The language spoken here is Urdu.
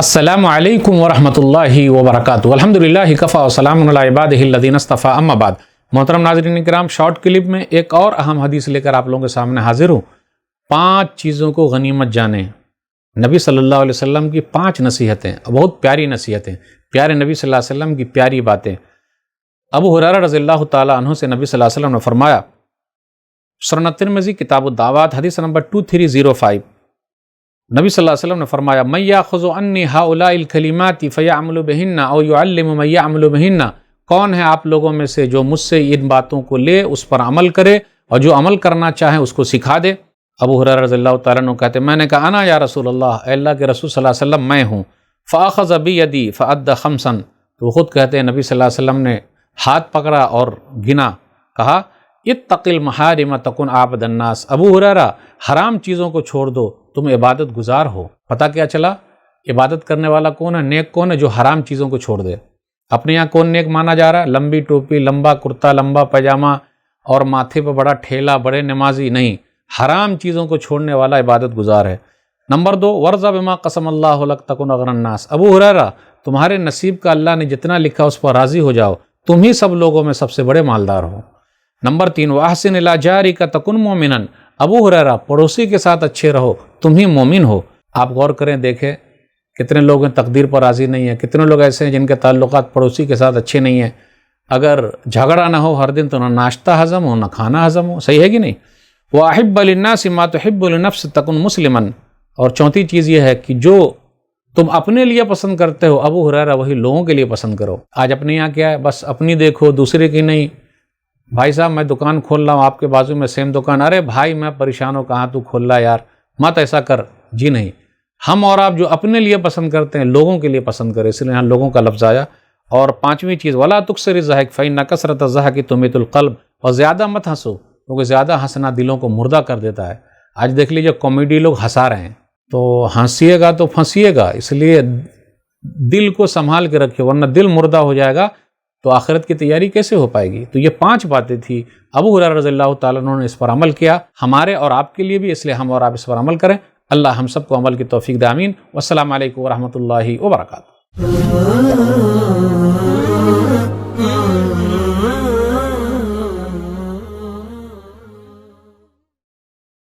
السلام علیکم ورحمۃ اللہ وبرکاتہ۔ الحمدللہ کفا وسلام علی عبادہ الذین اصطفیٰ، اما بعد۔ محترم ناظرین کرام، شارٹ کلپ میں ایک اور اہم حدیث لے کر آپ لوگوں کے سامنے حاضر ہوں۔ 5 چیزوں کو غنیمت جانیں۔ نبی صلی اللہ علیہ وسلم کی 5 نصیحتیں، بہت پیاری نصیحتیں، پیارے نبی صلی اللہ علیہ وسلم کی پیاری باتیں۔ ابو ہریرہ رضی اللہ تعالیٰ عنہ سے نبی صلی اللہ علیہ وسلم نے فرمایا، سنن ترمذی کتاب الدعوات حدیث نمبر 2305، نبی صلی اللہ علیہ وسلم نے فرمایا، من یاخذ عنی ہؤلاء الکلمات فیعمل بہن او یعلم من یعمل بہن، کون ہے آپ لوگوں میں سے جو مجھ سے ان باتوں کو لے، اس پر عمل کرے، اور جو عمل کرنا چاہے اس کو سکھا دے۔ ابو ہریرہ رضی اللہ تعالیٰ عنہ کہتے ہیں، میں نے کہا انا یا رسول اللہ، اے اللہ کے رسول صلی اللہ علیہ وسلم میں ہوں۔ فاخذ بیدی فعد خمسا، تو وہ خود کہتے ہیں نبی صلی اللہ علیہ وسلم نے ہاتھ پکڑا اور گنا، کہا اتق المحارم تکن عابد الناس، ابو ہریرہ حرام چیزوں کو چھوڑ دو، تم عبادت گزار ہو۔ پتہ کیا چلا؟ عبادت کرنے والا کون ہے، نیک کون ہے؟ جو حرام چیزوں کو چھوڑ دے۔ اپنے یہاں کون نیک مانا جا رہا ہے؟ لمبی ٹوپی، لمبا کرتا، لمبا پاجامہ اور ماتھے پہ بڑا ٹھیلا، بڑے نمازی نہیں، حرام چیزوں کو چھوڑنے والا عبادت گزار ہے۔ نمبر 2، ورضا بما قسم اللہ لک تکن اغنی الناس، ابو ہریرہ تمہارے نصیب کا اللہ نے جتنا لکھا اس پر راضی ہو جاؤ، تم ہی سب لوگوں میں سب سے بڑے مالدار ہو۔ نمبر 3، واحسن الی جارک تکن مومنا، ابو ہریرہ پڑوسی کے ساتھ اچھے رہو، تم ہی مومن ہو۔ آپ غور کریں، دیکھیں کتنے لوگ ہیں تقدیر پر راضی نہیں ہیں، کتنے لوگ ایسے ہیں جن کے تعلقات پڑوسی کے ساتھ اچھے نہیں ہیں۔ اگر جھگڑا نہ ہو ہر دن تو نہ ناشتہ ہضم ہو نہ کھانا ہضم ہو، صحیح ہے کہ نہیں؟ وَأَحِبَّ لِلنَّاسِ مَا تُحِبُّ لِنَفْسِكَ تَكُن مُسْلِمًا، اور چوتھی چیز یہ ہے کہ جو تم اپنے لیے پسند کرتے ہو ابو ہریرہ وہی لوگوں کے لیے پسند کرو۔ آج اپنے یہاں کیا ہے، بس اپنی دیکھو دوسرے کی نہیں۔ بھائی صاحب میں دکان کھول رہا ہوں، آپ کے بازو میں سیم دکان، ارے بھائی میں پریشان ہوں، کہاں تو کھول رہا یار، مت ایسا کر، جی نہیں۔ ہم اور آپ جو اپنے لیے پسند کرتے ہیں لوگوں کے لیے پسند کریں، اس لیے یہاں لوگوں کا لفظ آیا۔ اور 5ویں چیز، ولا تکثر الضحک فإن کثرۃ الضحک تمیت القلب، اور زیادہ مت ہنسو کیونکہ زیادہ ہنسنا دلوں کو مردہ کر دیتا ہے۔ آج دیکھ لیجیے کامیڈی لوگ ہنسا رہے ہیں، تو ہنسیے گا تو پھنسیے گا، اس لیے دل کو سنبھال کے رکھیے ورنہ دل مردہ ہو جائے گا تو آخرت کی تیاری کیسے ہو پائے گی۔ تو یہ 5 باتیں تھی، ابو ہریرہ رضی اللہ تعالیٰ عنہ نے اس پر عمل کیا، ہمارے اور آپ کے لیے بھی، اس لیے ہم اور آپ اس پر عمل کریں۔ اللہ ہم سب کو عمل کی توفیق دے، آمین۔ والسلام علیکم ورحمۃ اللہ وبرکاتہ۔